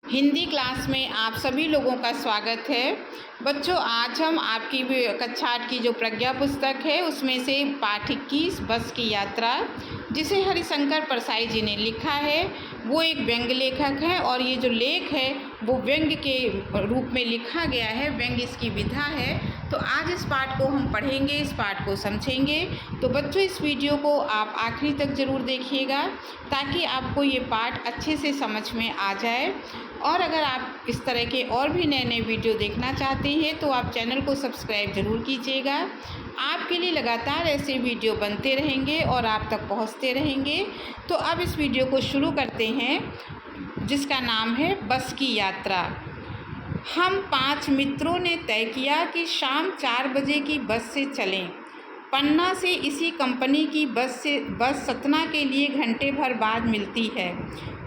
Hindi class में आप सभी लोगों का स्वागत है। बच्चों, आज हम आपकी कक्षा 8 की जो प्रज्ञा पुस्तक है उसमें से पाठ 21 बस की यात्रा, जिसे हरिशंकर परसाई जी ने लिखा है, वो एक व्यंग्य लेखक है और ये जो लेख है वो व्यंग्य के रूप में लिखा गया है। व्यंग्य इसकी विधा है। तो आज इस पाठ को हम पढ़ेंगे, इस पाठ को समझेंगे। तो बच्चों, इस वीडियो को आप आखिरी तक ज़रूर देखिएगा ताकि आपको ये पाठ अच्छे से समझ में आ जाए। और अगर आप इस तरह के और भी नए नए वीडियो देखना चाहते हैं तो आप चैनल को सब्सक्राइब ज़रूर कीजिएगा। आपके लिए लगातार ऐसे वीडियो बनते रहेंगे और आप तक पहुंचते रहेंगे। तो अब इस वीडियो को शुरू करते हैं, जिसका नाम है बस की यात्रा। हम 5 मित्रों ने तय किया कि शाम 4 बजे की बस से चलें। पन्ना से इसी कंपनी की बस सतना के लिए घंटे भर बाद मिलती है,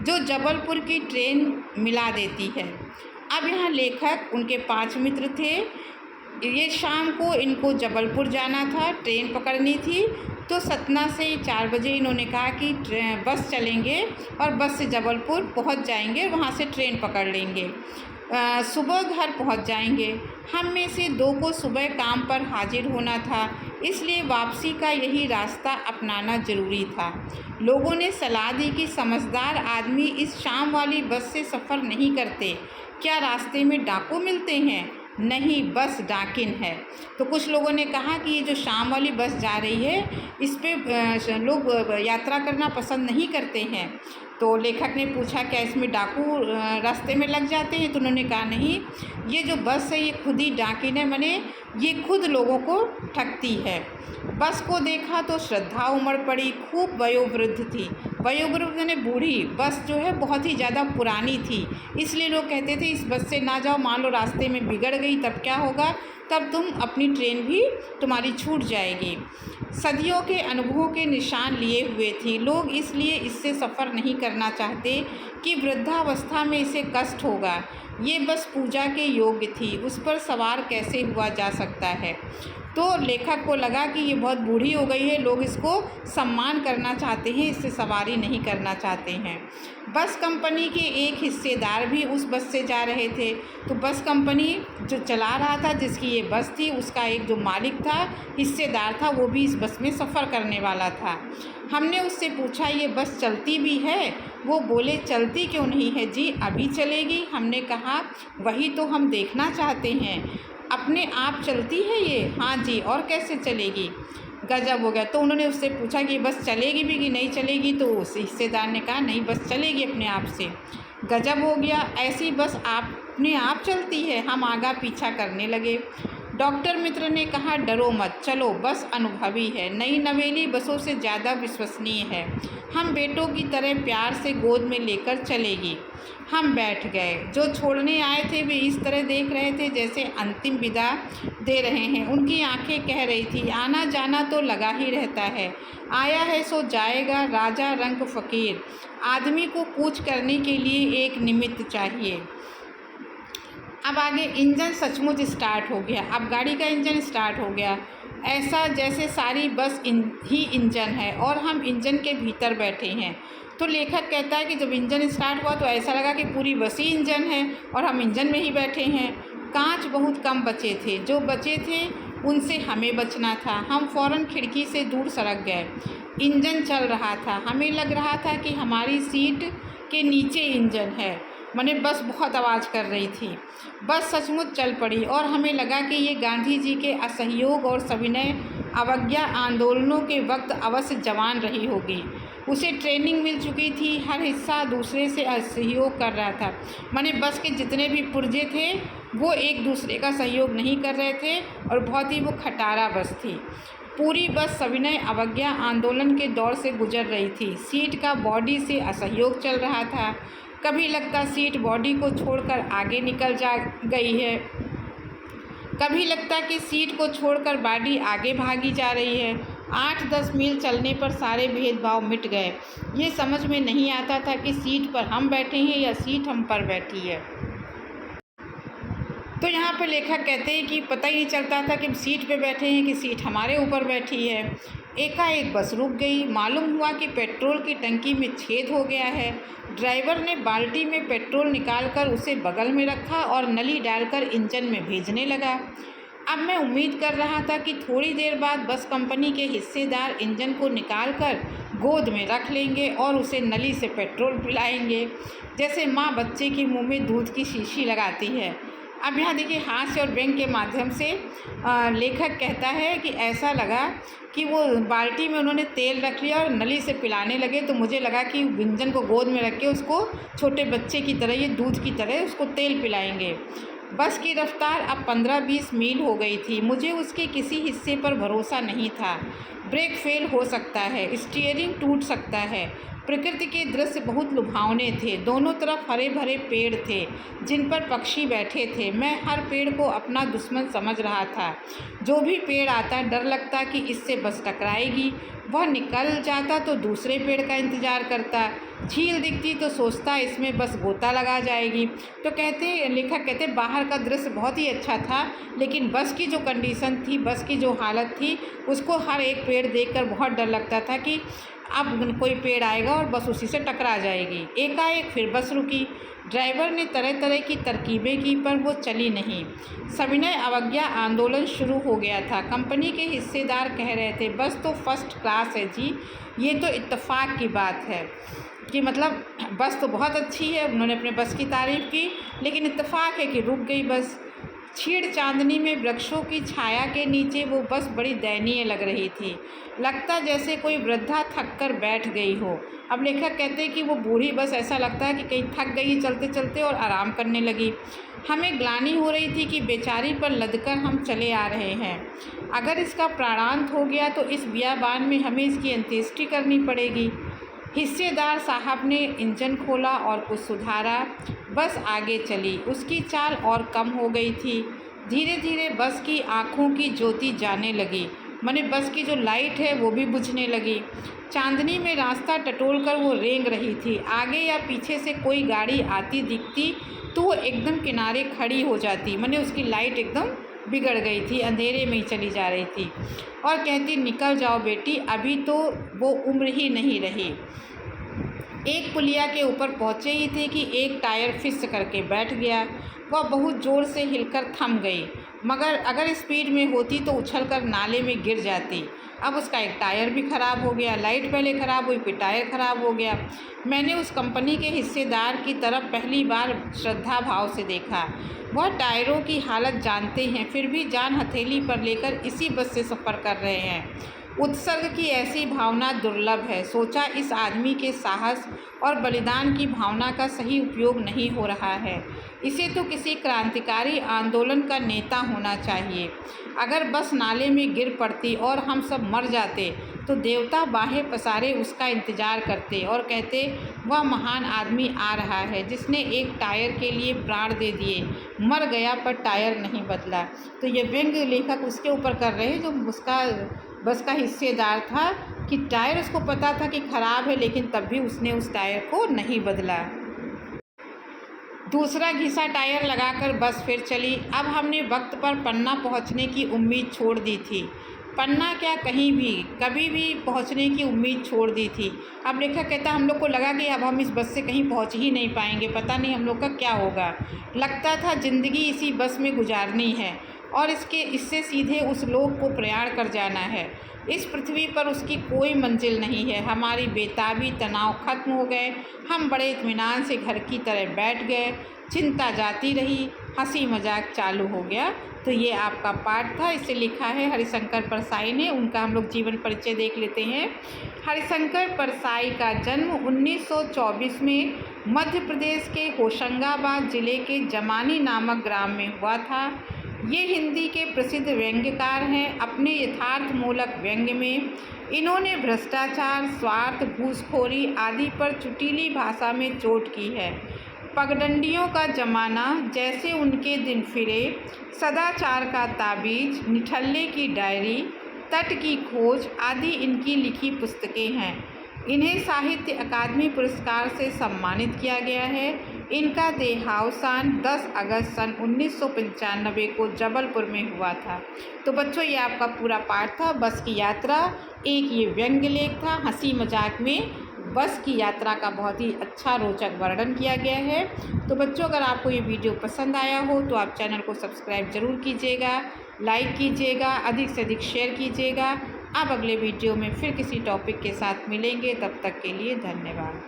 जो जबलपुर की ट्रेन मिला देती है। अब यहाँ लेखक, उनके 5 मित्र थे। ये शाम को इनको जबलपुर जाना था, ट्रेन पकड़नी थी। तो सतना से 4 बजे इन्होंने कहा कि बस चलेंगे और बस से जबलपुर पहुँच जाएंगे, वहाँ से ट्रेन पकड़ लेंगे। सुबह घर पहुंच जाएंगे। हम में से 2 को सुबह काम पर हाजिर होना था, इसलिए वापसी का यही रास्ता अपनाना ज़रूरी था। लोगों ने सलाह दी कि समझदार आदमी इस शाम वाली बस से सफ़र नहीं करते। क्या रास्ते में डाकू मिलते हैं? नहीं, बस डाकिन है। तो कुछ लोगों ने कहा कि ये जो शाम वाली बस जा रही है, इस पे लोग यात्रा करना पसंद नहीं करते हैं। तो लेखक ने पूछा, क्या इसमें डाकू रास्ते में लग जाते हैं? तो उन्होंने कहा नहीं, ये जो बस है ये खुद ही डाकिन है, माने ये खुद लोगों को ठगती है। बस को देखा तो श्रद्धा उमड़ पड़ी। खूब वयोवृद्ध थी। वयोवृद्ध यानी बूढ़ी। बस जो है बहुत ही ज़्यादा पुरानी थी, इसलिए लोग कहते थे इस बस से ना जाओ, मान लो रास्ते में बिगड़ गई तब क्या होगा, तब तुम अपनी ट्रेन भी तुम्हारी छूट जाएगी। सदियों के अनुभवों के निशान लिए हुए थी। लोग इसलिए इससे सफ़र नहीं करना चाहते कि वृद्धावस्था में इसे कष्ट होगा। ये बस पूजा के योग्य थी, उस पर सवार कैसे हुआ जा सकता है। तो लेखक को लगा कि ये बहुत बूढ़ी हो गई है, लोग इसको सम्मान करना चाहते हैं, इससे सवारी नहीं करना चाहते हैं। बस कंपनी के एक हिस्सेदार भी उस बस से जा रहे थे। तो बस कंपनी जो चला रहा था, जिसकी ये बस थी, उसका एक जो मालिक था, हिस्सेदार था, वो भी इस बस में सफ़र करने वाला था। हमने उससे पूछा, ये बस चलती भी है? वो बोले, चलती क्यों नहीं है जी, अभी चलेगी। हमने कहा, वही तो हम देखना चाहते हैं, अपने आप चलती है ये? हाँ जी, और कैसे चलेगी? गजब हो गया। तो उन्होंने उससे पूछा कि बस चलेगी भी कि नहीं चलेगी? तो उस हिस्सेदार ने कहा, नहीं, बस चलेगी अपने आप से। गजब हो गया, ऐसी बस अपने आप चलती है। हम आगा पीछा करने लगे। डॉक्टर मित्र ने कहा, डरो मत, चलो, बस अनुभवी है, नई नवेली बसों से ज़्यादा विश्वसनीय है, हम बेटों की तरह प्यार से गोद में लेकर चलेगी। हम बैठ गए। जो छोड़ने आए थे वे इस तरह देख रहे थे जैसे अंतिम विदा दे रहे हैं। उनकी आंखें कह रही थी, आना जाना तो लगा ही रहता है, आया है सो जाएगा, राजा रंग फ़कीर। आदमी को कूच करने के लिए एक निमित्त चाहिए। अब आगे इंजन सचमुच स्टार्ट हो गया। अब गाड़ी का इंजन स्टार्ट हो गया, ऐसा जैसे सारी बस ही इंजन है और हम इंजन के भीतर बैठे हैं। तो लेखक कहता है कि जब इंजन स्टार्ट हुआ तो ऐसा लगा कि पूरी बस ही इंजन है और हम इंजन में ही बैठे हैं। कांच बहुत कम बचे थे, जो बचे थे उनसे हमें बचना था। हम फ़ौरन खिड़की से दूर सरक गए। इंजन चल रहा था, हमें लग रहा था कि हमारी सीट के नीचे इंजन है, माने बस बहुत आवाज़ कर रही थी। बस सचमुच चल पड़ी और हमें लगा कि ये गांधी जी के असहयोग और सविनय अवज्ञा आंदोलनों के वक्त अवश्य जवान रही होगी। उसे ट्रेनिंग मिल चुकी थी, हर हिस्सा दूसरे से असहयोग कर रहा था। माने बस के जितने भी पुर्जे थे वो एक दूसरे का सहयोग नहीं कर रहे थे और बहुत ही वो खटारा बस थी। पूरी बस सविनय अवज्ञा आंदोलन के दौर से गुजर रही थी। सीट का बॉडी से असहयोग चल रहा था। कभी लगता सीट बॉडी को छोड़कर आगे निकल जा गई है, कभी लगता कि सीट को छोड़कर बॉडी आगे भागी जा रही है। 8-10 मील चलने पर सारे भेदभाव मिट गए। ये समझ में नहीं आता था कि सीट पर हम बैठे हैं या सीट हम पर बैठी है। तो यहाँ पर लेखक कहते हैं कि पता ही नहीं चलता था कि सीट पे बैठे हैं कि सीट हमारे ऊपर बैठी है। एकाएक बस रुक गई। मालूम हुआ कि पेट्रोल की टंकी में छेद हो गया है। ड्राइवर ने बाल्टी में पेट्रोल निकालकर उसे बगल में रखा और नली डालकर इंजन में भेजने लगा। अब मैं उम्मीद कर रहा था कि थोड़ी देर बाद बस कंपनी के हिस्सेदार इंजन को निकालकर गोद में रख लेंगे और उसे नली से पेट्रोल पिलाएंगे, जैसे माँ बच्चे के मुंह में दूध की शीशी लगाती है। अब यहाँ देखिए हास्य और व्यंग के माध्यम से लेखक कहता है कि ऐसा लगा कि वो बाल्टी में उन्होंने तेल रख लिया और नली से पिलाने लगे, तो मुझे लगा कि व्यंजन को गोद में रख के उसको छोटे बच्चे की तरह, ये दूध की तरह उसको तेल पिलाएंगे। बस की रफ्तार अब 15-20 मील हो गई थी। मुझे उसके किसी हिस्से पर भरोसा नहीं था। ब्रेक फेल हो सकता है, स्टीयरिंग टूट सकता है। प्रकृति के दृश्य बहुत लुभावने थे। दोनों तरफ हरे भरे पेड़ थे जिन पर पक्षी बैठे थे। मैं हर पेड़ को अपना दुश्मन समझ रहा था। जो भी पेड़ आता डर लगता कि इससे बस टकराएगी। वह निकल जाता तो दूसरे पेड़ का इंतज़ार करता। झील दिखती तो सोचता इसमें बस गोता लगा जाएगी। तो लेखक कहते बाहर का दृश्य बहुत ही अच्छा था, लेकिन बस की जो कंडीशन थी, बस की जो हालत थी, उसको हर एक पेड़ देखकर बहुत डर लगता था कि अब कोई पेड़ आएगा और बस उसी से टकरा जाएगी। एकाएक फिर बस रुकी। ड्राइवर ने तरह तरह की तरकीबें की पर वो चली नहीं। सविनय अवज्ञा आंदोलन शुरू हो गया था। कंपनी के हिस्सेदार कह रहे थे बस तो फर्स्ट क्लास है जी, ये तो इत्तेफाक की बात है कि मतलब बस तो बहुत अच्छी है। उन्होंने अपने बस की तारीफ़ की, लेकिन इत्तेफाक है कि रुक गई बस। छीड़ चांदनी में वृक्षों की छाया के नीचे वो बस बड़ी दयनीय लग रही थी। लगता जैसे कोई वृद्धा थक कर बैठ गई हो। अब लेखक कहते हैं कि वो बूढ़ी बस ऐसा लगता है कि कहीं थक गई चलते चलते और आराम करने लगी। हमें ग्लानि हो रही थी कि बेचारी पर लदकर हम चले आ रहे हैं। अगर इसका प्राणांत हो गया तो इस बियाबान में हमें इसकी अंत्येष्टि करनी पड़ेगी। हिस्सेदार साहब ने इंजन खोला और कुछ सुधारा। बस आगे चली। उसकी चाल और कम हो गई थी। धीरे धीरे बस की आँखों की ज्योति जाने लगी, माने बस की जो लाइट है वो भी बुझने लगी। चांदनी में रास्ता टटोलकर वो रेंग रही थी। आगे या पीछे से कोई गाड़ी आती दिखती तो वो एकदम किनारे खड़ी हो जाती, माने उसकी लाइट एकदम बिगड़ गई थी, अंधेरे में ही चली जा रही थी। और कहती निकल जाओ बेटी, अभी तो वो उम्र ही नहीं रही। एक पुलिया के ऊपर पहुँचे ही थे कि एक टायर फिस करके बैठ गया। वह बहुत ज़ोर से हिलकर थम गई, मगर अगर स्पीड में होती तो उछलकर नाले में गिर जाती। अब उसका एक टायर भी ख़राब हो गया। लाइट पहले ख़राब हुई, फिर टायर ख़राब हो गया। मैंने उस कंपनी के हिस्सेदार की तरफ पहली बार श्रद्धा भाव से देखा। वह टायरों की हालत जानते हैं, फिर भी जान हथेली पर लेकर इसी बस से सफ़र कर रहे हैं। उत्सर्ग की ऐसी भावना दुर्लभ है। सोचा इस आदमी के साहस और बलिदान की भावना का सही उपयोग नहीं हो रहा है। इसे तो किसी क्रांतिकारी आंदोलन का नेता होना चाहिए। अगर बस नाले में गिर पड़ती और हम सब मर जाते तो देवता बाहें पसारे उसका इंतज़ार करते और कहते वह महान आदमी आ रहा है जिसने एक टायर के लिए प्राण दे दिए, मर गया पर टायर नहीं बदला। तो ये व्यंग लेखक उसके ऊपर कर रहे हैं जो उसका बस का हिस्सेदार था कि टायर उसको पता था कि ख़राब है, लेकिन तब भी उसने उस टायर को नहीं बदला। दूसरा घिसा टायर लगाकर बस फिर चली। अब हमने वक्त पर पन्ना पहुंचने की उम्मीद छोड़ दी थी। पन्ना क्या, कहीं भी कभी भी पहुंचने की उम्मीद छोड़ दी थी। अब लेखक कहता हम लोग को लगा कि अब हम इस बस से कहीं पहुंच ही नहीं पाएंगे, पता नहीं हम लोग का क्या होगा। लगता था ज़िंदगी इसी बस में गुजारनी है और इससे सीधे उस लोक को प्रयाण कर जाना है। इस पृथ्वी पर उसकी कोई मंजिल नहीं है। हमारी बेताबी तनाव खत्म हो गए। हम बड़े इत्मीनान से घर की तरह बैठ गए। चिंता जाती रही, हंसी मजाक चालू हो गया। तो ये आपका पाठ था। इसे लिखा है हरिशंकर परसाई ने। उनका हम लोग जीवन परिचय देख लेते हैं। हरिशंकर परसाई का जन्म 1924 में मध्य प्रदेश के होशंगाबाद जिले के जमानी नामक ग्राम में हुआ था। ये हिंदी के प्रसिद्ध व्यंग्यकार हैं। अपने यथार्थमूलक व्यंग्य में इन्होंने भ्रष्टाचार, स्वार्थ, घूसखोरी आदि पर चुटीली भाषा में चोट की है। पगडंडियों का जमाना, जैसे उनके दिन फिरे, सदाचार का ताबीज, निठल्ले की डायरी, तट की खोज आदि इनकी लिखी पुस्तकें हैं। इन्हें साहित्य अकादमी पुरस्कार से सम्मानित किया गया है। इनका देहावसान 10 अगस्त सन 1995 को जबलपुर में हुआ था। तो बच्चों, ये आपका पूरा पाठ था बस की यात्रा। एक ये व्यंग्य लेख था, हंसी मजाक में बस की यात्रा का बहुत ही अच्छा रोचक वर्णन किया गया है। तो बच्चों, अगर आपको ये वीडियो पसंद आया हो तो आप चैनल को सब्सक्राइब ज़रूर कीजिएगा, लाइक कीजिएगा, अधिक से अधिक शेयर कीजिएगा। अब अगले वीडियो में फिर किसी टॉपिक के साथ मिलेंगे, तब तक के लिए धन्यवाद।